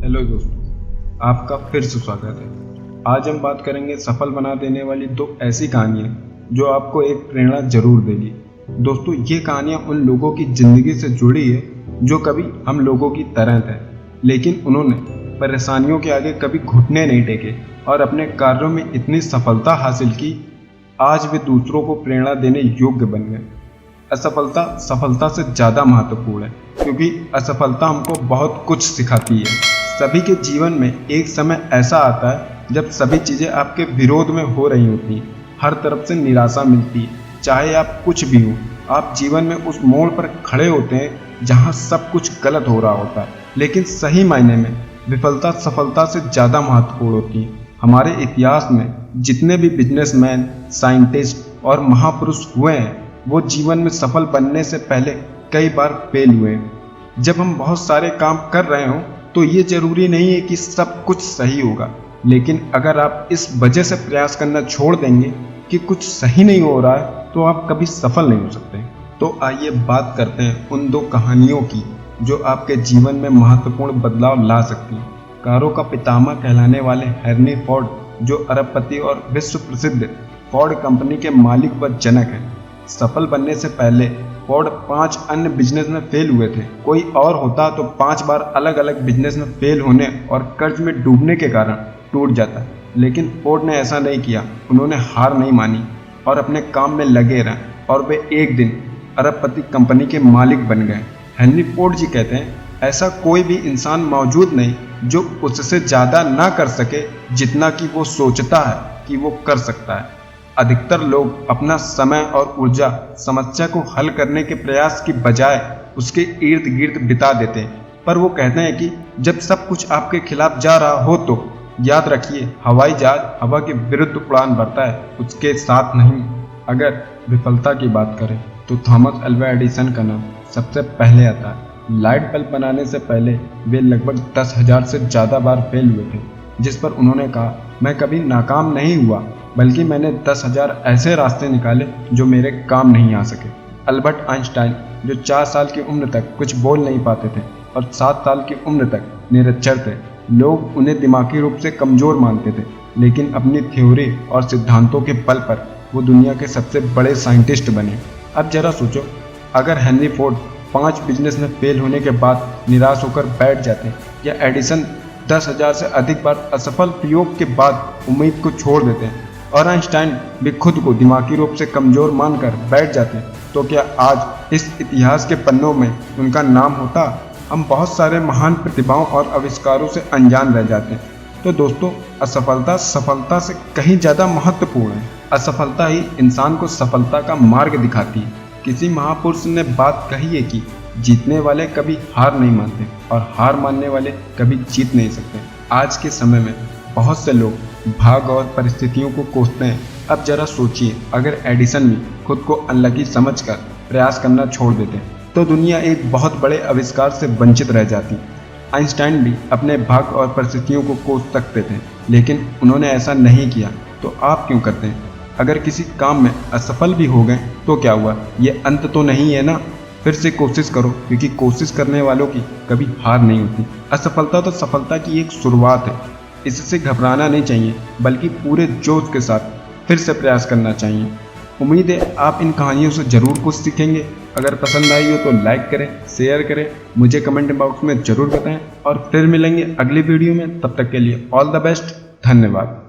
Hello दोस्तों, आपका फिर से स्वागत है। आज हम बात करेंगे सफल बना देने वाली दो ऐसी कहानियाँ जो आपको एक प्रेरणा जरूर देगी। दोस्तों, ये कहानियाँ उन लोगों की ज़िंदगी से जुड़ी है जो कभी हम लोगों की तरह थे, लेकिन उन्होंने परेशानियों के आगे कभी घुटने नहीं टेके और अपने कार्यों में इतनी सफलता हासिल की, आज वे दूसरों को प्रेरणा देने योग्य बन गए। असफलता सफलता से ज़्यादा महत्वपूर्ण है, क्योंकि असफलता हमको बहुत कुछ सिखाती है। सभी के जीवन में एक समय ऐसा आता है जब सभी चीज़ें आपके विरोध में हो रही होती हैं, हर तरफ से निराशा मिलती है। चाहे आप कुछ भी हो, आप जीवन में उस मोड़ पर खड़े होते हैं जहां सब कुछ गलत हो रहा होता है, लेकिन सही मायने में विफलता सफलता से ज़्यादा महत्वपूर्ण होती है। हमारे इतिहास में जितने भी बिजनेसमैन, साइंटिस्ट और महापुरुष हुए हैं, वो जीवन में सफल बनने से पहले कई बार फेल हुए। जब हम बहुत सारे काम कर रहे हों तो ये जरूरी नहीं है कि सब कुछ सही होगा, लेकिन अगर आप इस वजह से प्रयास करना छोड़ देंगे कि कुछ सही नहीं हो रहा है, तो आप कभी सफल नहीं हो सकते। तो आइए बात करते हैं उन दो कहानियों की जो आपके जीवन में महत्वपूर्ण बदलाव ला सकती हैं। कारों का पितामह कहलाने वाले हेनरी फोर्ड, जो अरबपति और विश्व प्रसिद्ध फोर्ड कंपनी के मालिक व जनक हैं, सफल बनने से पहले फोर्ड 5 अन्य बिजनेस में फेल हुए थे। कोई और होता तो 5 बार अलग अलग बिजनेस में फेल होने और कर्ज में डूबने के कारण टूट जाता, लेकिन फोर्ड ने ऐसा नहीं किया। उन्होंने हार नहीं मानी और अपने काम में लगे रहे, और वे एक दिन अरबपति कंपनी के मालिक बन गए। हेनरी फोर्ड जी कहते हैं, ऐसा कोई भी इंसान मौजूद नहीं जो उससे ज़्यादा ना कर सके जितना कि वो सोचता है कि वो कर सकता है। अधिकतर लोग अपना समय और ऊर्जा समस्या को हल करने के प्रयास की बजाय उसके इर्द गिर्द बिता देते हैं। पर वो कहते हैं कि जब सब कुछ आपके खिलाफ जा रहा हो तो याद रखिए, हवाई जहाज हवा के विरुद्ध उड़ान भरता है, उसके साथ नहीं। अगर विफलता की बात करें तो थॉमस अल्वा एडिसन का नाम सबसे पहले आता है। लाइट बल्ब बनाने से पहले वे लगभग 10,000 से ज़्यादा बार फेल हुए थे, जिस पर उन्होंने कहा, मैं कभी नाकाम नहीं हुआ, बल्कि मैंने 10,000 ऐसे रास्ते निकाले जो मेरे काम नहीं आ सके। अल्बर्ट आइंस्टाइन, जो 4 साल की उम्र तक कुछ बोल नहीं पाते थे और 7 साल की उम्र तक निरक्षर थे, लोग उन्हें दिमागी रूप से कमज़ोर मानते थे, लेकिन अपनी थ्योरी और सिद्धांतों के बल पर वो दुनिया के सबसे बड़े साइंटिस्ट बने। अब जरा सोचो, अगर हेनरी फोर्ड 5 बिजनेस में फेल होने के बाद निराश होकर बैठ जाते, या एडिसन 10,000 से अधिक बार असफल प्रयोग के बाद उम्मीद को छोड़ देते हैं, और आइंस्टाइन भी खुद को दिमागी रूप से कमज़ोर मानकर बैठ जाते, तो क्या आज इस इतिहास के पन्नों में उनका नाम होता? हम बहुत सारे महान प्रतिभाओं और आविष्कारों से अनजान रह जाते हैं। तो दोस्तों, असफलता सफलता से कहीं ज़्यादा महत्वपूर्ण है। असफलता ही इंसान को सफलता का मार्ग दिखाती है। किसी महापुरुष ने बात कही है कि जीतने वाले कभी हार नहीं मानते और हार मानने वाले कभी जीत नहीं सकते। आज के समय में बहुत से लोग भाग और परिस्थितियों को कोसते हैं। अब जरा सोचिए, अगर एडिसन भी खुद को अनलकी समझकर प्रयास करना छोड़ देते तो दुनिया एक बहुत बड़े आविष्कार से वंचित रह जाती। आइंस्टाइन भी अपने भाग और परिस्थितियों को कोस सकते थे, लेकिन उन्होंने ऐसा नहीं किया। तो आप क्यों करते हैं? अगर किसी काम में असफल भी हो गए तो क्या हुआ, ये अंत तो नहीं है ना। फिर से कोशिश करो, क्योंकि कोशिश करने वालों की कभी हार नहीं होती। असफलता तो सफलता की एक शुरुआत है। इससे घबराना नहीं चाहिए, बल्कि पूरे जोश के साथ फिर से प्रयास करना चाहिए। उम्मीद है आप इन कहानियों से ज़रूर कुछ सीखेंगे। अगर पसंद आई हो तो लाइक करें, शेयर करें, मुझे कमेंट बॉक्स में ज़रूर बताएं, और फिर मिलेंगे अगली वीडियो में। तब तक के लिए ऑल द बेस्ट। धन्यवाद।